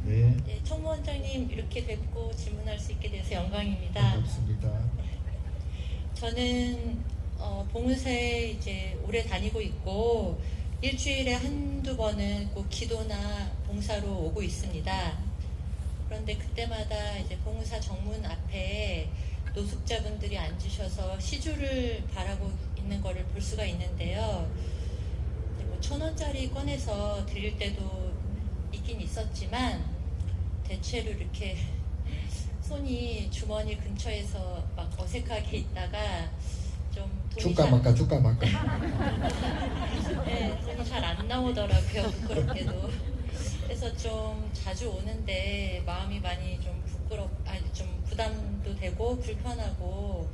네. 네, 총무원장님 이렇게 뵙고 질문할 수 있게 돼서 영광입니다. 반갑습니다. 저는 봉은사에 이제 오래 다니고 있고 일주일에 한두 번은 꼭 기도나 봉사로 오고 있습니다. 그런데 그때마다 이제 봉은사 정문 앞에 노숙자분들이 앉으셔서 시주를 바라고 있는 거를 볼 수가 있는데요. 뭐 1,000원짜리 꺼내서 드릴 때도 있긴 있었지만 대체로 이렇게 손이 주머니 근처에서 막 어색하게 있다가 좀 돈이 줄까 말까 줄까 말까. 네, 돈이 잘 안 나오더라고요. 부끄럽게도. 그래서 좀 자주 오는데 마음이 많이 좀 좀 부담도 되고 불편하고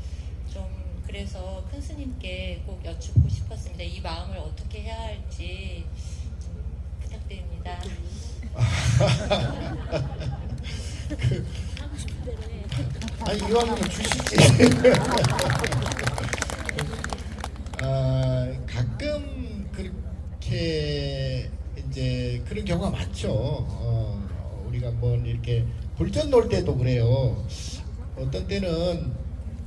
좀 그래서 큰 스님께 꼭 여쭙고 싶었습니다. 이 마음을 어떻게 해야 할지 좀 부탁드립니다. 아니 이왕이면 주시지. 가끔 그렇게 이제 그런 경우가 많죠. 우리가 뭐 이렇게 불전 놀 때도 그래요. 어떤 때는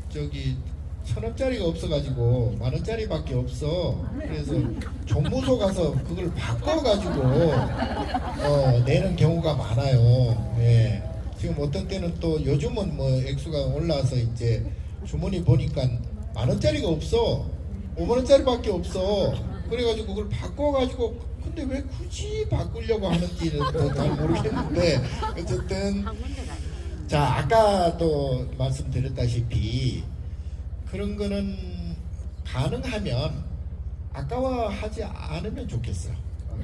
저기 1,000원짜리가 없어가지고 10,000원짜리밖에 없어. 그래서 종무소 가서 그걸 바꿔가지고 내는 경우가 많아요. 예. 지금 어떤 때는 또 요즘은 뭐 액수가 올라서 이제 주머니 보니까 10,000원짜리가 없어. 50,000원짜리밖에 없어. 그래가지고 그걸 바꿔가지고 근데 왜 굳이 바꾸려고 하는지는 잘 모르겠는데 어쨌든 자 아까도 말씀드렸다시피 그런 거는 가능하면 아까워하지 않으면 좋겠어.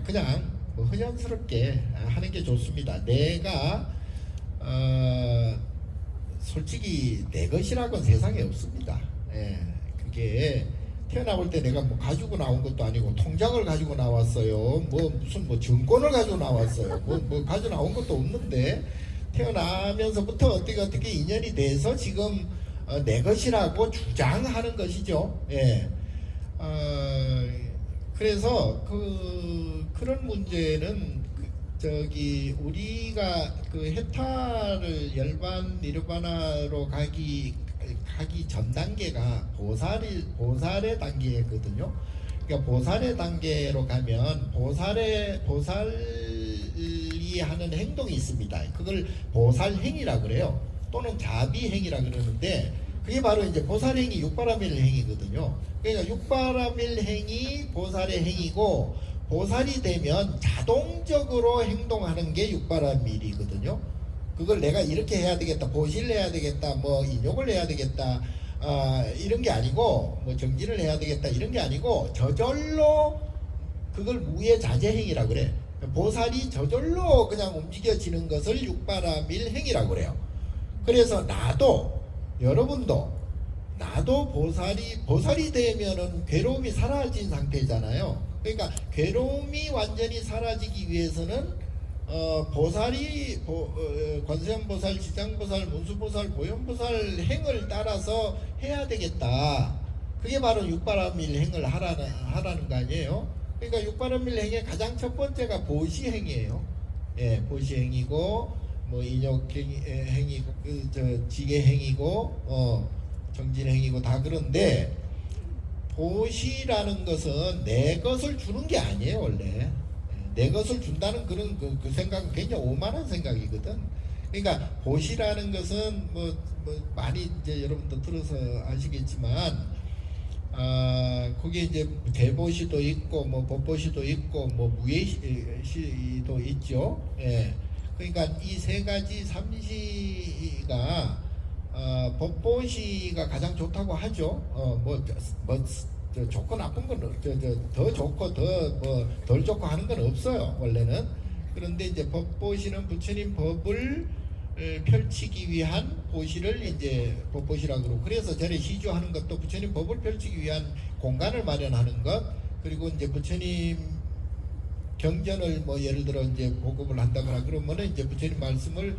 그냥 뭐 허연스럽게 하는 게 좋습니다. 내가 솔직히 내 것이라고는 세상에 없습니다. 예, 그게 태어나볼 때 내가 뭐 가지고 나온 것도 아니고 통장을 가지고 나왔어요. 뭐 무슨 뭐 증권을 가지고 나왔어요. 뭐 가지고 나온 것도 없는데 태어나면서부터 어떻게 인연이 돼서 지금 내 것이라고 주장하는 것이죠. 예. 그래서 그런 문제는 저기 우리가 그 해탈을 열반 니르바나로 가기 전 단계가 보살의 단계거든요. 그러니까 보살의 단계로 가면 보살이 하는 행동이 있습니다. 그걸 보살행이라 그래요. 또는 자비행이라 그러는데 그게 바로 이제 보살행이 육바라밀 행이거든요. 그러니까 육바라밀 행이 보살의 행이고 보살이 되면 자동적으로 행동하는 게 육바라밀이거든요. 그걸 내가 이렇게 해야 되겠다, 보시를 해야 되겠다, 뭐 인욕을 해야 되겠다, 이런 게 아니고, 뭐 정진을 해야 되겠다, 이런 게 아니고, 저절로 그걸 무예자재행이라 그래. 보살이 저절로 그냥 움직여지는 것을 육바라밀 행이라고 그래요. 그래서 여러분도, 보살이 되면은 괴로움이 사라진 상태잖아요. 그러니까 괴로움이 완전히 사라지기 위해서는 관세음보살, 지장보살, 문수보살, 보현보살 행을 따라서 해야 되겠다. 그게 바로 육바라밀 행을 하라는 거 아니에요? 그러니까 육바라밀 행의 가장 첫 번째가 보시행이에요. 예, 보시행이고, 뭐 인욕행이고, 지게행이고, 정진행이고 다 그런데 보시라는 것은 내 것을 주는 게 아니에요, 원래. 내 것을 준다는 그런 그 생각은 굉장히 오만한 생각이거든. 그러니까 보시라는 것은 뭐 많이 이제 여러분도 들어서 아시겠지만 거기에 이제 대보시도 있고 뭐 법보시도 있고 뭐 무예시도 있죠. 예. 그러니까 이 세 가지 삼시가 법보시가 가장 좋다고 하죠. 좋고 나쁜 건 더 좋고 덜 좋고 하는 건 없어요, 원래는. 그런데 이제 법보시는 부처님 법을 펼치기 위한 보시를 이제 법보시라고 그러고, 그래서 전에 시주하는 것도 부처님 법을 펼치기 위한 공간을 마련하는 것, 그리고 이제 부처님 경전을 뭐 예를 들어 이제 보급을 한다거나 그러면은 이제 부처님 말씀을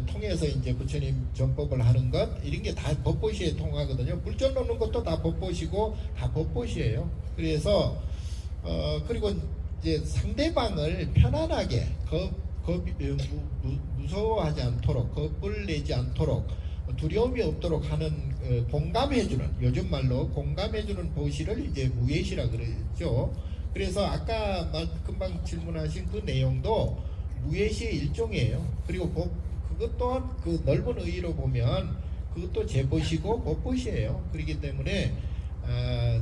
통해서 이제 부처님 전법을 하는 것, 이런 게 다 법보시에 통하거든요. 불전 놓는 것도 다 법보시고 다 법보시예요. 그래서 그리고 이제 상대방을 편안하게 무서워하지 않도록, 겁을 내지 않도록, 두려움이 없도록 하는 공감해주는, 요즘 말로 공감해주는 보시를 이제 무예시라 그러죠. 그래서 아까 금방 질문하신 그 내용도 무예시의 일종이에요. 그리고 그것 또한 그 넓은 의의로 보면 그것도 제보시고 법보시예요. 그렇기 때문에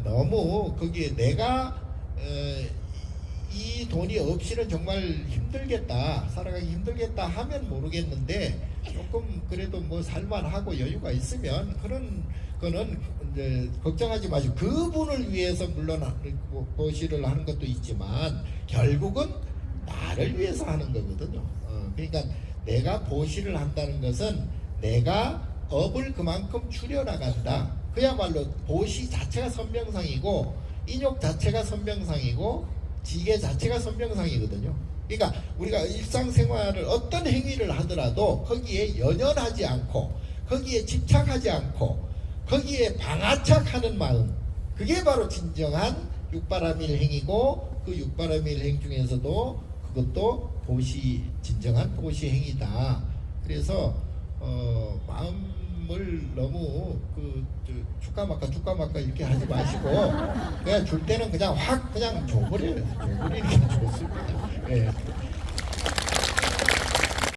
너무 거기에 내가 이 돈이 없이는 정말 힘들겠다, 살아가기 힘들겠다 하면 모르겠는데, 조금 그래도 뭐 살만하고 여유가 있으면 그런 거는 이제 걱정하지 마시고, 그분을 위해서 물론 보시를 하는 것도 있지만 결국은 나를 위해서 하는 거거든요. 그러니까 내가 보시를 한다는 것은 내가 업을 그만큼 줄여나간다. 그야말로 보시 자체가 선명상이고 인욕 자체가 선명상이고 지계 자체가 선명상이거든요. 그러니까 우리가 일상생활을 어떤 행위를 하더라도 거기에 연연하지 않고 거기에 집착하지 않고 거기에 방아착하는 마음, 그게 바로 진정한 육바라밀 행위고, 그 바라밀 행 중에서도 그것도 보시, 진정한 보시 행위다. 그래서 마음을 너무 주까마까 이렇게 하지 마시고 그냥 줄 때는 그냥 확 그냥 줘버리는 게 좋습니다. 예.